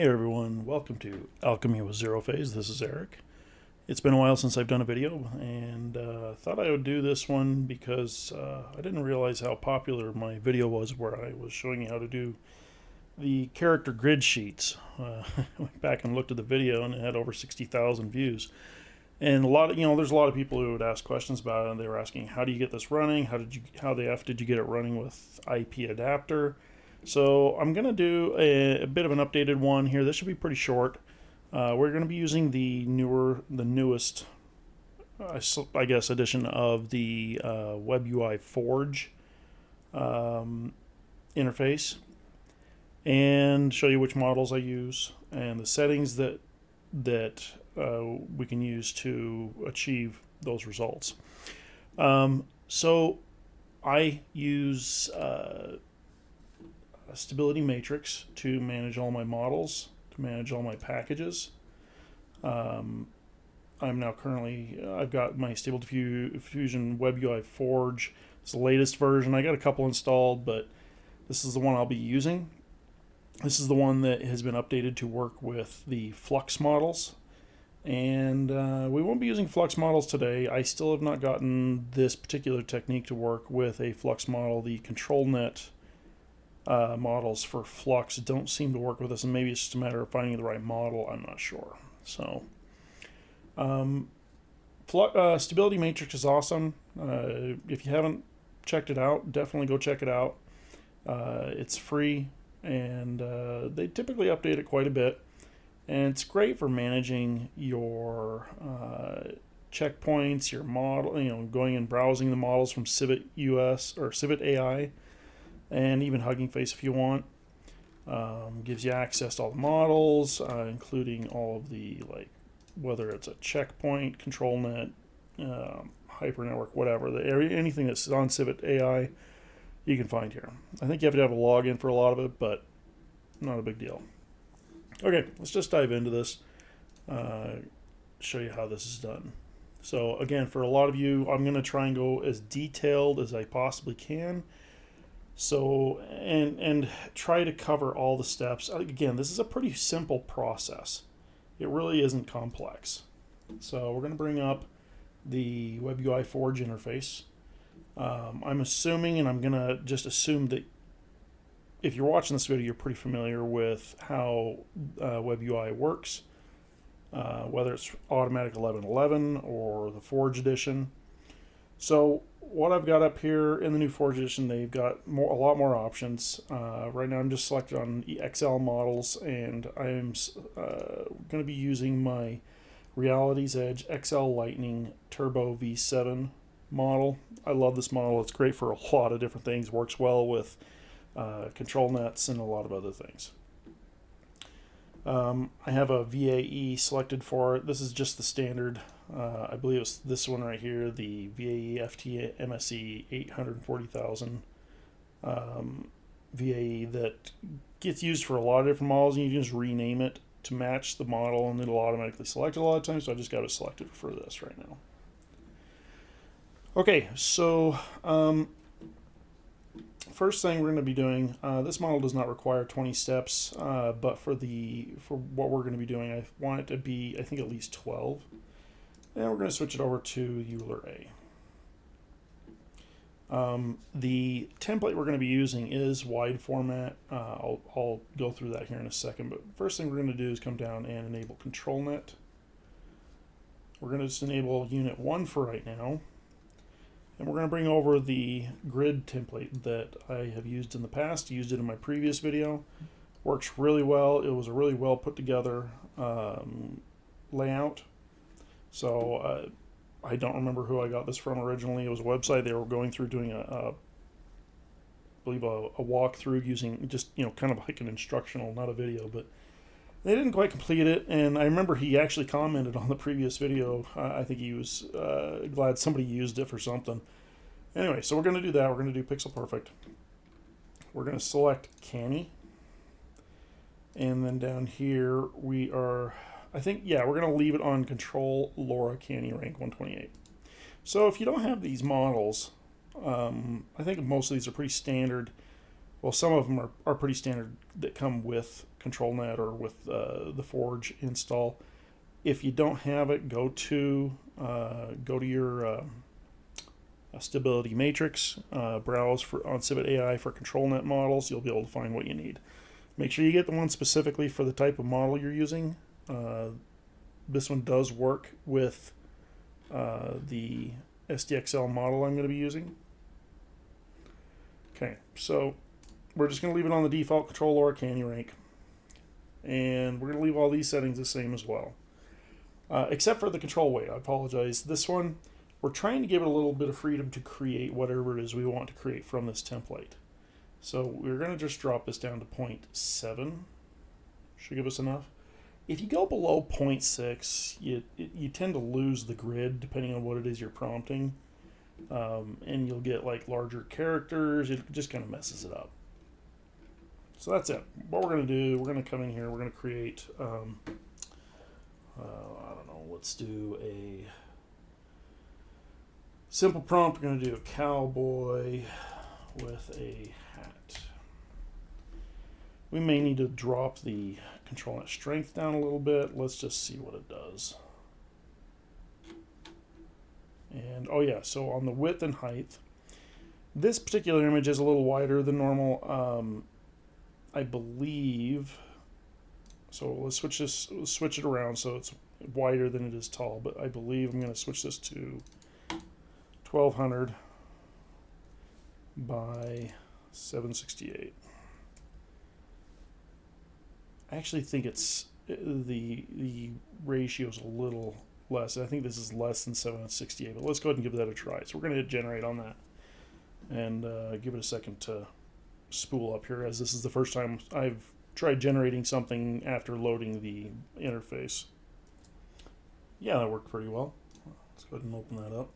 Hey everyone, welcome to Alchemy with Xerophayze. This is Eric. It's been a while since I've done a video, and thought I would do this one because I didn't realize how popular my video was where I was showing you how to do the character grid sheets. I went back and looked at the video and it had over 60,000 views. And there's a lot of people who would ask questions about it, and they were asking, how do you get this running? How the F did you get it running with IPAdapter? So I'm going to do a bit of an updated one here. This should be pretty short. We're going to be using the newest, I guess, edition of the WebUI Forge interface, and show you which models I use and the settings that we can use to achieve those results. So I use a stability matrix to manage all my models, to manage all my packages. I'm now I've got my Stable Diffusion WebUI Forge. It's the latest version. I got a couple installed, but this is the one I'll be using. This is the one that has been updated to work with the Flux models. And we won't be using Flux models today. I still have not gotten this particular technique to work with a Flux model. The Controlnet models for Flux don't seem to work with us, and maybe it's just a matter of finding the right model. I'm not sure. So Stability Matrix is awesome. If you haven't checked it out, definitely go check it out. It's free, and they typically update it quite a bit, and it's great for managing your checkpoints, your model, going and browsing the models from Civet US or Civet AI, and even Hugging Face if you want. Gives you access to all the models, including all of the, whether it's a checkpoint, Controlnet, hypernetwork, whatever, anything that's on Civet AI, you can find here. I think you have to have a login for a lot of it, but not a big deal. Okay, let's just dive into this, show you how this is done. So again, for a lot of you, I'm going to try and go as detailed as I possibly can. So, and try to cover all the steps. Again, this is a pretty simple process. It really isn't complex. So we're going to bring up the WebUI Forge interface. I'm assuming, and I'm going to just assume that if you're watching this video, you're pretty familiar with how WebUI works, whether it's Automatic 11.11 or the Forge edition. So what I've got up here in the new Forge edition, they've got a lot more options. Right now I'm just selected on XL models, and I'm going to be using my Reality's Edge XL Lightning Turbo V7 model. I love this model. It's great for a lot of different things. Works well with control nets and a lot of other things. I have a VAE selected for it. This is just the standard. I believe it's this one right here, the VAE FT MSE 840,000 VAE that gets used for a lot of different models, and you can just rename it to match the model, and it'll automatically select it a lot of times. So I just got it selected for this right now. Okay, so first thing we're going to be doing, this model does not require 20 steps, but for what we're going to be doing, I want it to be, I think, at least 12. And we're going to switch it over to Euler A. The template we're going to be using is wide format. I'll go through that here in a second, but first thing we're going to do is come down and enable Controlnet. We're going to just enable Unit 1 for right now. And we're going to bring over the grid template that I have used in the past. Used it in my previous video. Works really well. It was a really well put together layout. So I don't remember who I got this from originally. It was a website they were going through doing I believe a walkthrough using just, kind of like an instructional, not a video, but they didn't quite complete it. And I remember he actually commented on the previous video. I think he was glad somebody used it for something. Anyway, so we're going to do that. We're going to do Pixel Perfect. We're going to select Canny. And then down here we are, I think, yeah, we're going to leave it on Control Laura Canny rank 128. So if you don't have these models, I think most of these are pretty standard. Well, some of them are pretty standard that come with Controlnet or with the Forge install. If you don't have it, go to your stability matrix, browse on Civet AI for Controlnet models. You'll be able to find what you need. Make sure you get the one specifically for the type of model you're using. This one does work with the SDXL model I'm going to be using. Okay, so we're just going to leave it on the default control or canny rank. And we're going to leave all these settings the same as well. Except for the control weight. I apologize. This one, we're trying to give it a little bit of freedom to create whatever it is we want to create from this template. So we're going to just drop this down to 0.7. Should give us enough. If you go below 0.6, you tend to lose the grid depending on what it is you're prompting. And you'll get like larger characters. It just kind of messes it up. So that's it. What we're going to do, we're going to come in here, we're going to create, I don't know, let's do a simple prompt. We're going to do a cowboy with a hat. We may need to drop the Controlnet strength down a little bit. Let's just see what it does. And oh yeah, so on the width and height, this particular image is a little wider than normal. I believe, so let's switch it around so it's wider than it is tall, but I believe I'm going to switch this to 1200 by 768. I actually think it's the ratio is a little less. I think this is less than 768, but let's go ahead and give that a try. So we're going to hit generate on that and give it a second to spool up here, as this is the first time I've tried generating something after loading the interface. Yeah, that worked pretty well. Let's go ahead and open that up.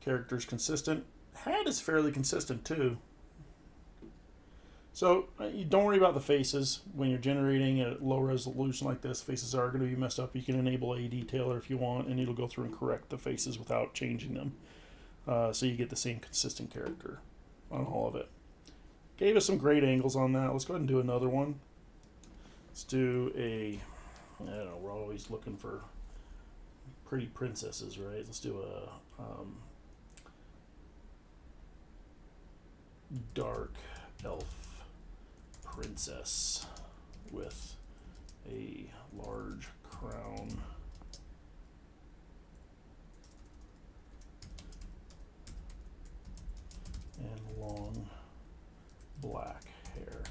Character's consistent. Hat is fairly consistent too. So you don't worry about the faces when you're generating at low resolution like this. Faces are going to be messed up. You can enable ADetailer if you want, and it'll go through and correct the faces without changing them. So you get the same consistent character on all of it. Gave us some great angles on that. Let's go ahead and do another one. Let's do a, I don't know, we're always looking for pretty princesses, right? Let's do a dark elf princess with a large crown. And long black hair.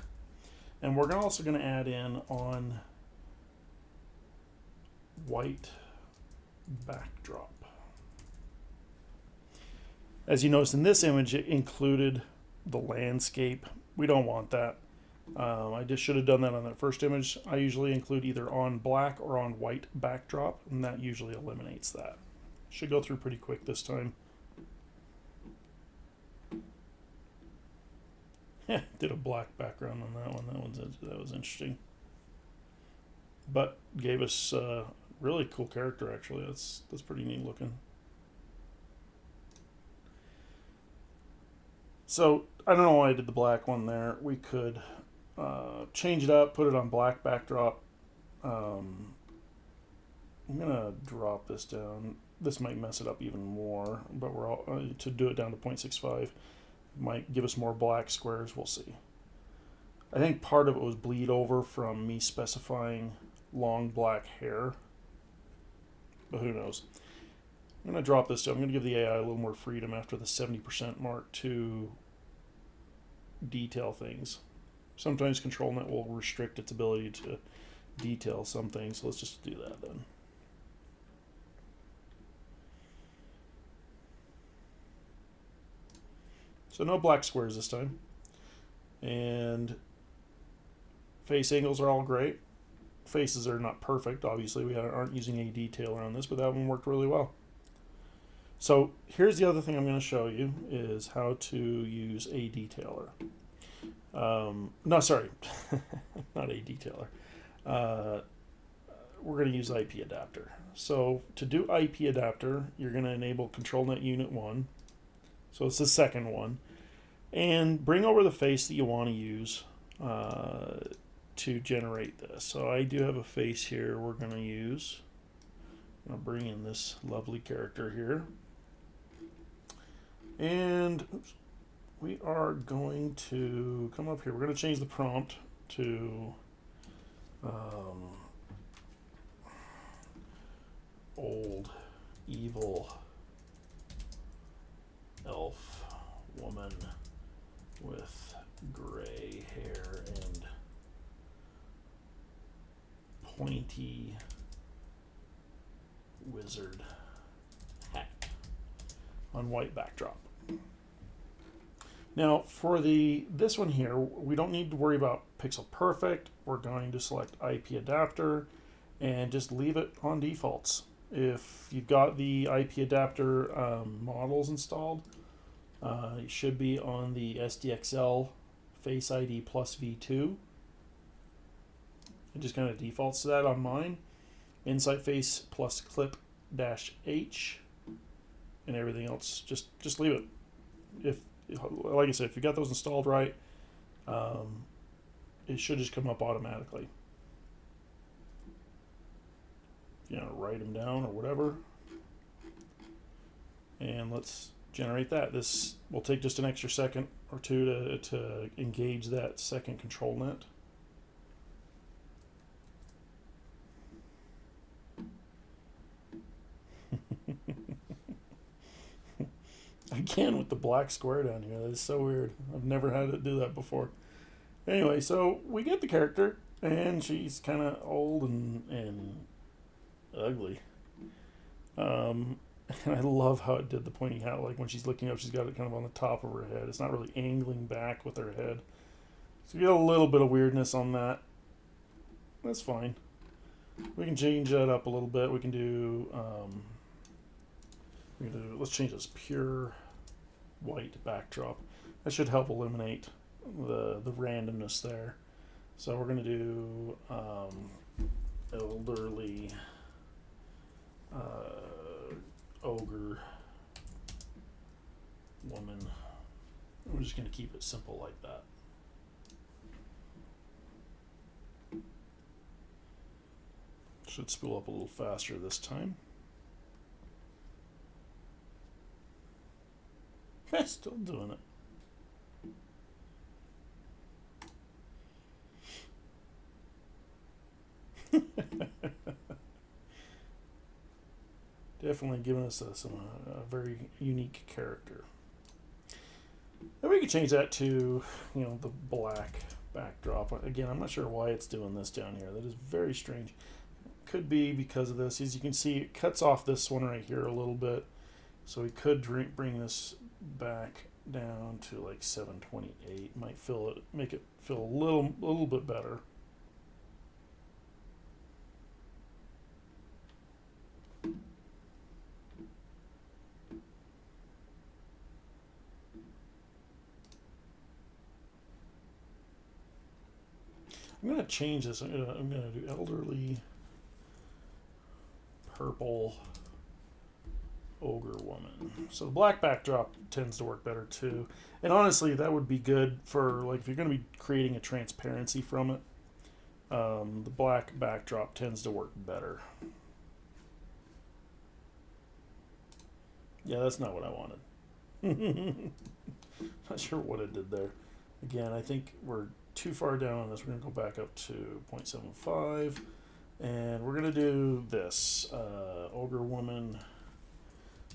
And we're also going to add in on white backdrop. As you notice in this image, it included the landscape. We don't want that. I just should have done that on that first image. I usually include either on black or on white backdrop, and that usually eliminates that. Should go through pretty quick this time. Did a black background on that one. That was interesting. But gave us a really cool character, actually. That's pretty neat looking. So I don't know why I did the black one there. We could change it up, put it on black backdrop. I'm gonna drop this down. This might mess it up even more, but we're all to do it down to 0.65. Might give us more black squares. We'll see. I think part of it was bleed over from me specifying long black hair, but who knows. I'm going to drop this down. I'm going to give the AI a little more freedom after the 70% mark to detail things. Sometimes Controlnet will restrict its ability to detail some things, so let's just do that then. So no black squares this time. And face angles are all great. Faces are not perfect, obviously. We aren't using ADetailer on this, but that one worked really well. So here's the other thing I'm going to show you is how to use ADetailer. No, sorry, not ADetailer. We're going to use IPAdapter. So to do IPAdapter, you're going to enable Controlnet Unit 1. So it's the second one. and bring over the face that you want to use to generate this. So I do have a face here we're going to use. I'm going to bring in this lovely character here. And oops, we are going to come up here. We're going to change the prompt to old evil elf woman with gray hair and pointy wizard hat on white backdrop. Now for this one here, we don't need to worry about pixel perfect. We're going to select IPAdapter and just leave it on defaults. If you've got the IPAdapter models installed, it should be on the SDXL Face ID plus V2. It just kind of defaults to that on mine. Insight Face plus clip -H, and everything else just leave it. If, like I said, if you got those installed right, it should just come up automatically. You know, write them down or whatever, and let's generate that. This will take just an extra second or two to engage that second Controlnet. Again with the black square down here. That is so weird. I've never had it do that before. Anyway, so we get the character, and she's kind of old and ugly. And I love how it did the pointing hat. Like when she's looking up, she's got it kind of on the top of her head. It's not really angling back with her head. So you get a little bit of weirdness on that. That's fine. We can change that up a little bit. We can do, let's change this pure white backdrop. That should help eliminate the randomness there. So we're going to do elderly ogre woman. We're just going to keep it simple like that. Should spool up a little faster this time. Still doing it. Definitely giving us a very unique character. Then we can change that to, you know, the black backdrop. Again, I'm not sure why it's doing this down here. That is very strange. Could be because of this. As you can see, it cuts off this one right here a little bit. So we could bring this back down to like 728. Might make it feel a little bit better. I'm going to change this. I'm going to do elderly purple ogre woman. So the black backdrop tends to work better too. And honestly, that would be good for, like, if you're going to be creating a transparency from it. The black backdrop tends to work better. Yeah, that's not what I wanted. Not sure what it did there. Again, I think we're too far down on this. We're going to go back up to 0.75. And we're going to do this. Ogre woman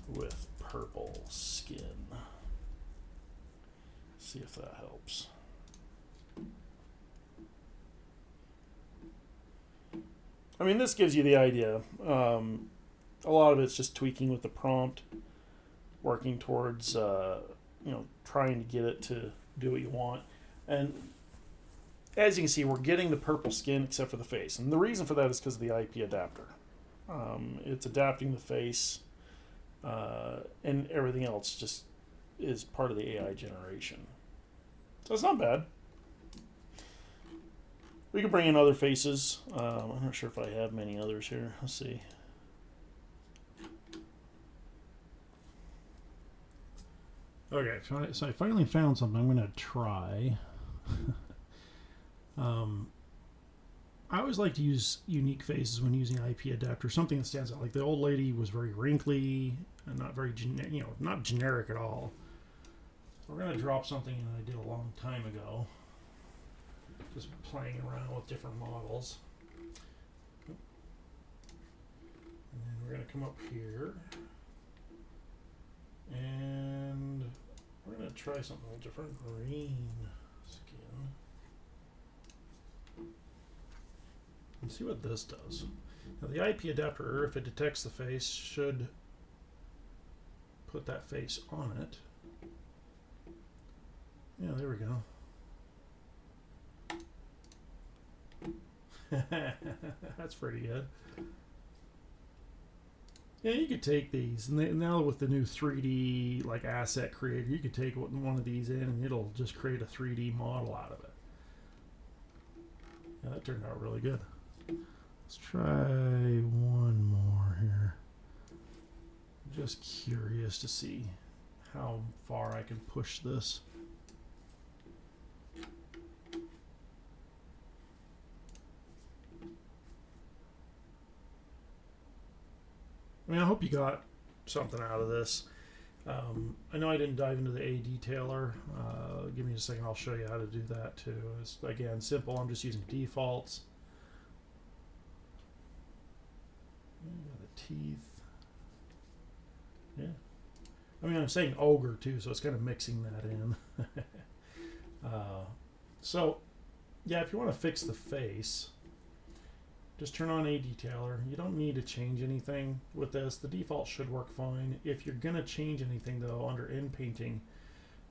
with purple skin. See if that helps. I mean, this gives you the idea. A lot of it's just tweaking with the prompt, working towards, you know, trying to get it to do what you want. And as you can see, we're getting the purple skin except for the face. And the reason for that is because of the IPAdapter. It's adapting the face, and everything else just is part of the AI generation. So it's not bad. We can bring in other faces. I'm not sure if I have many others here. Let's see. Okay, so I finally found something I'm going to try. I always like to use unique faces when using IPAdapter, something that stands out. Like the old lady was very wrinkly and not very, not generic at all. So we're going to drop something that I did a long time ago. Just playing around with different models. And then we're going to come up here. And we're going to try something a little different. Green skin. And see what this does. Now the IPAdapter, if it detects the face, should put that face on it. Yeah, there we go. That's pretty good. Yeah, you could take these, and now with the new 3D like asset creator, you could take one of these in, and it'll just create a 3D model out of it. Yeah, that turned out really good. Let's try one more here. I'm just curious to see how far I can push this. I mean, I hope you got something out of this. I know I didn't dive into the ADetailer. Give me a second, I'll show you how to do that too. It's, again, simple. I'm just using defaults. The teeth. Yeah. I mean, I'm saying ogre too, so it's kind of mixing that in. So, yeah, if you want to fix the face, just turn on ADetailer. You don't need to change anything with this. The default should work fine. If you're going to change anything, though, under inpainting,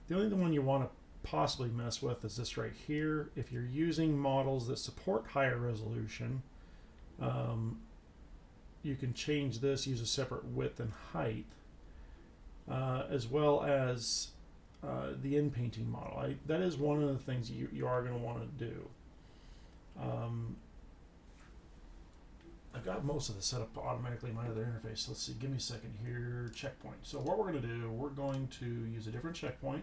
the only one you want to possibly mess with is this right here. If you're using models that support higher resolution, you can change this, use a separate width and height, as well as the inpainting model. That is one of the things you are going to want to do. I've got most of this set up automatically in my other interface. So let's see, give me a second here. Checkpoint. So what we're going to do, we're going to use a different checkpoint.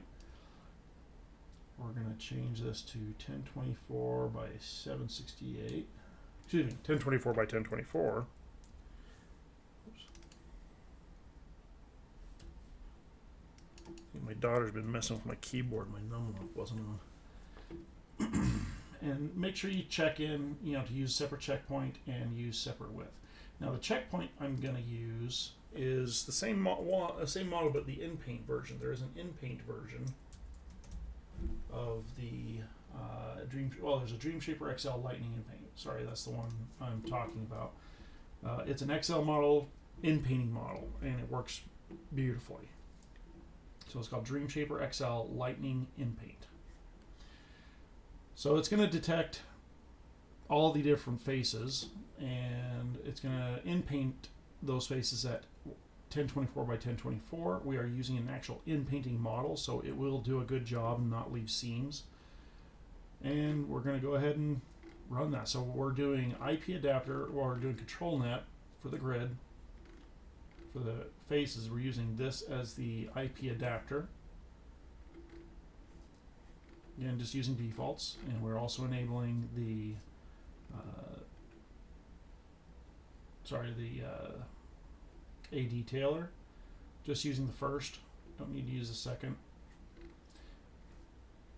We're going to change this to 1024 by 768. Excuse me, 1024 by 1024. Oops. I think my daughter's been messing with my keyboard. My num lock wasn't on. And make sure you check in, to use separate checkpoint and use separate width. Now the checkpoint I'm going to use is the same model, but the in-paint version. There is an in-paint version of the there's a Dreamshaper XL Lightning in-paint. Sorry, that's the one I'm talking about. It's an XL model, in-painting model, and it works beautifully. So it's called Dreamshaper XL Lightning in-paint. So it's going to detect all the different faces, and it's going to in-paint those faces at 1024 by 1024. We are using an actual in-painting model, so it will do a good job and not leave seams. And we're going to go ahead and run that. So we're doing IPAdapter, or we're doing Controlnet for the grid. For the faces, we're using this as the IPAdapter. Again, just using defaults, and we're also enabling the ADetailer. Just using the first, don't need to use the second.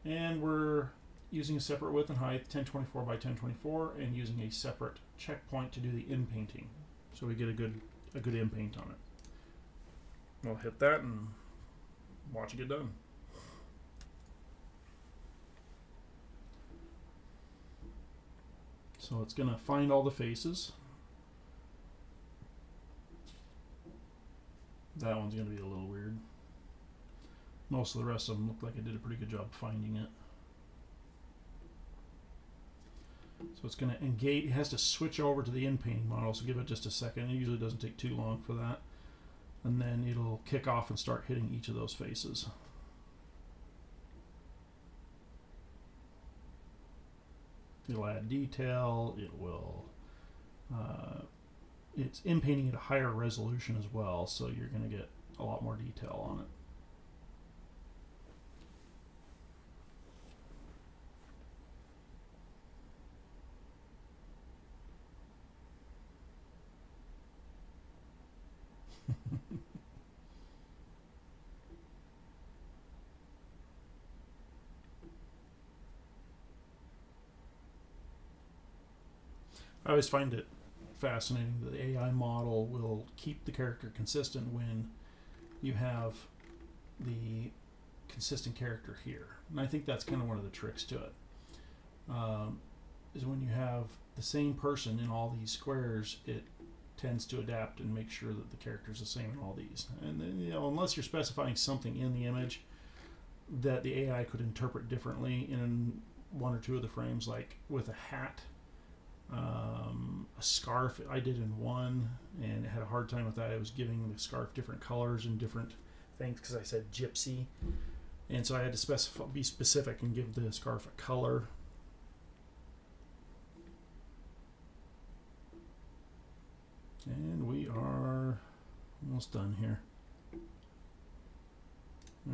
And we're using a separate width and height, 1024 by 1024, and using a separate checkpoint to do the in-painting, so we get a good in-paint on it. We'll hit that and watch it get done. So it's going to find all the faces. That one's going to be a little weird. Most of the rest of them look like I did a pretty good job finding it. So it's going to engage. It has to switch over to the in-painting model, so give it just a second. It usually doesn't take too long for that. And then it'll kick off and start hitting each of those faces. It'll add detail. It will. It's in-painting at a higher resolution as well, so you're going to get a lot more detail on it. I always find it fascinating that the AI model will keep the character consistent when you have the consistent character here. And I think that's kind of one of the tricks to it. Is when you have the same person in all these squares, it tends to adapt and make sure that the character is the same in all these. And then, you know, unless you're specifying something in the image that the AI could interpret differently in one or two of the frames, like with a hat, a scarf I did in one, and I had a hard time with that. I was giving the scarf different colors and different things because I said gypsy, and so I had to be specific and give the scarf a color. And we are almost done here. Yeah.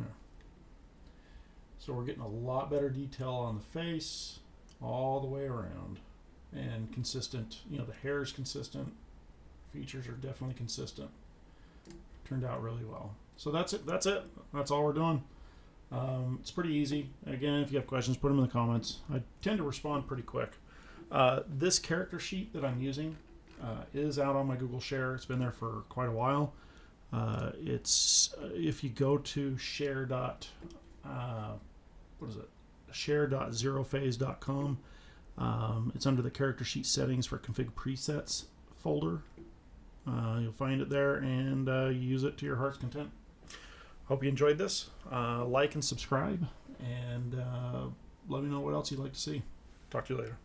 So we're getting a lot better detail on the face all the way around, and consistent. You know, the hair is consistent. Features are definitely consistent. Turned out really well. So that's it. That's all we're doing. It's pretty easy. Again, if you have questions, put them in the comments. I tend to respond pretty quick. This character sheet that I'm using is out on my Google Share. It's been there for quite a while. It's if you go to share.xerophayze.com. It's under the character sheet settings for config presets folder. You'll find it there, and use it to your heart's content. Hope you enjoyed this. Like and subscribe, and let me know what else you'd like to see. Talk to you later.